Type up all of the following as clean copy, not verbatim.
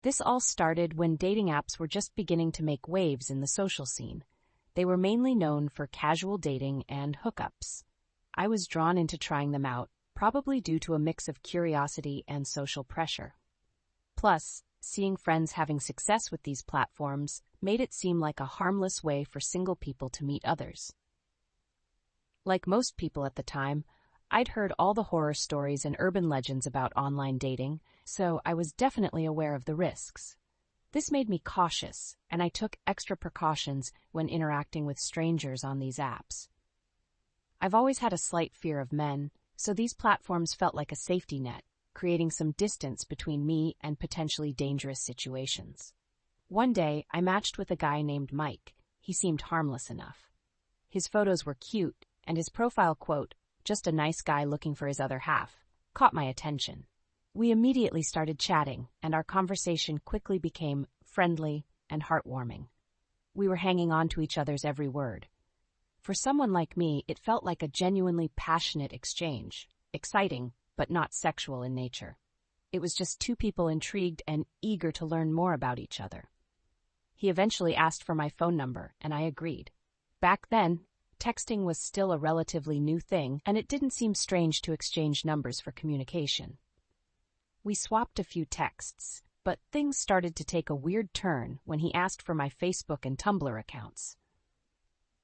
This all started when dating apps were just beginning to make waves in the social scene. They were mainly known for casual dating and hookups. I was drawn into trying them out, probably due to a mix of curiosity and social pressure. Plus, seeing friends having success with these platforms made it seem like a harmless way for single people to meet others. Like most people at the time, I'd heard all the horror stories and urban legends about online dating, so I was definitely aware of the risks. This made me cautious, and I took extra precautions when interacting with strangers on these apps. I've always had a slight fear of men, so these platforms felt like a safety net, creating some distance between me and potentially dangerous situations. One day, I matched with a guy named Mike. He seemed harmless enough. His photos were cute, and his profile quote, "just a nice guy looking for his other half," caught my attention. We immediately started chatting, and our conversation quickly became friendly and heartwarming. We were hanging on to each other's every word. For someone like me, it felt like a genuinely passionate exchange, exciting, but not sexual in nature. It was just two people intrigued and eager to learn more about each other. He eventually asked for my phone number, and I agreed. Back then, texting was still a relatively new thing, and it didn't seem strange to exchange numbers for communication. We swapped a few texts, but things started to take a weird turn when he asked for my Facebook and Tumblr accounts.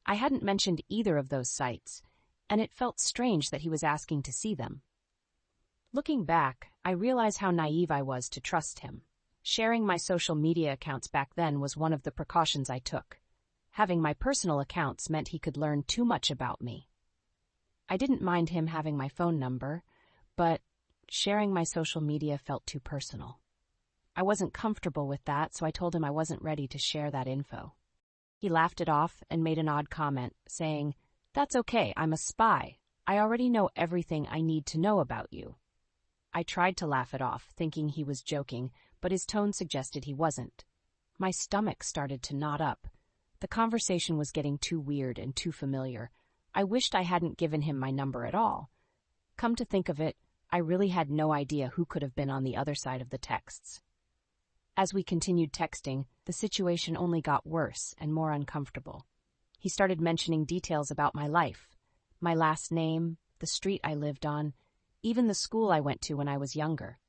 I hadn't mentioned either of those sites, and it felt strange that he was asking to see them. Looking back, I realize how naive I was to trust him. Sharing my social media accounts back then was one of the precautions I took. Having my personal accounts meant he could learn too much about me. I didn't mind him having my phone number, but sharing my social media felt too personal. I wasn't comfortable with that, so I told him I wasn't ready to share that info. He laughed it off and made an odd comment, saying, "That's okay, I'm a spy. I already know everything I need to know about you." I tried to laugh it off, thinking he was joking, but his tone suggested he wasn't. My stomach started to knot up. The conversation was getting too weird and too familiar. I wished I hadn't given him my number at all. Come to think of it, I really had no idea who could have been on the other side of the texts. As we continued texting, the situation only got worse and more uncomfortable. He started mentioning details about my life, my last name, the street I lived on, even the school I went to when I was younger.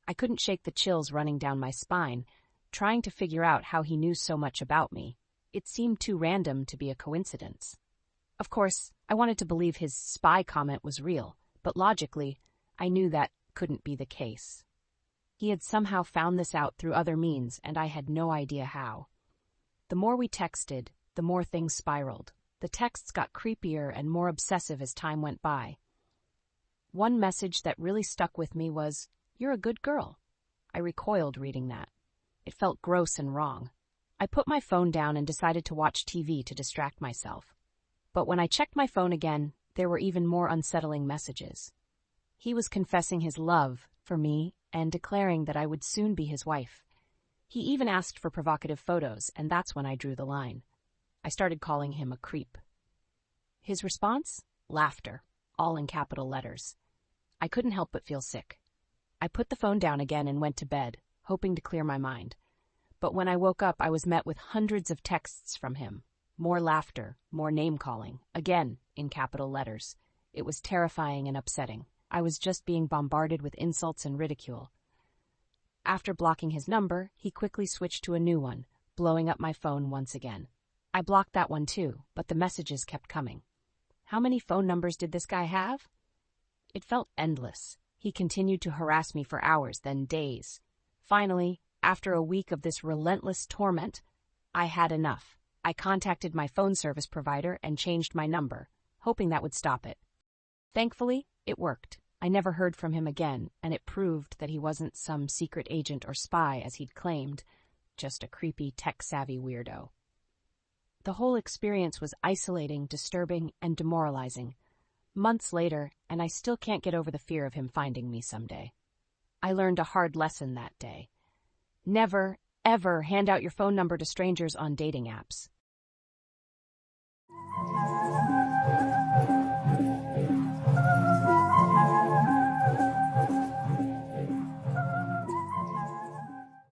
I couldn't shake the chills running down my spine, trying to figure out how he knew so much about me. It seemed too random to be a coincidence. Of course, I wanted to believe his spy comment was real, but logically, I knew that couldn't be the case. He had somehow found this out through other means, and I had no idea how. The more we texted, the more things spiraled. The texts got creepier and more obsessive as time went by. One message that really stuck with me was, "You're a good girl." I recoiled reading that. It felt gross and wrong. I put my phone down and decided to watch TV to distract myself. But when I checked my phone again, there were even more unsettling messages. He was confessing his love for me and declaring that I would soon be his wife. He even asked for provocative photos, and that's when I drew the line. I started calling him a creep. His response? Laughter, all in capital letters. I couldn't help but feel sick. I put the phone down again and went to bed, hoping to clear my mind. But when I woke up, I was met with hundreds of texts from him. More laughter, more name-calling, again in capital letters. It was terrifying and upsetting. I was just being bombarded with insults and ridicule. After blocking his number, he quickly switched to a new one, blowing up my phone once again. I blocked that one too, but the messages kept coming. How many phone numbers did this guy have? It felt endless. He continued to harass me for hours, then days. Finally, after a week of this relentless torment, I had enough. I contacted my phone service provider and changed my number, hoping that would stop it. Thankfully, it worked. I never heard from him again, and it proved that he wasn't some secret agent or spy as he'd claimed, just a creepy, tech-savvy weirdo. The whole experience was isolating, disturbing, and demoralizing. Months later, and I still can't get over the fear of him finding me someday. I learned a hard lesson that day. Never, ever hand out your phone number to strangers on dating apps.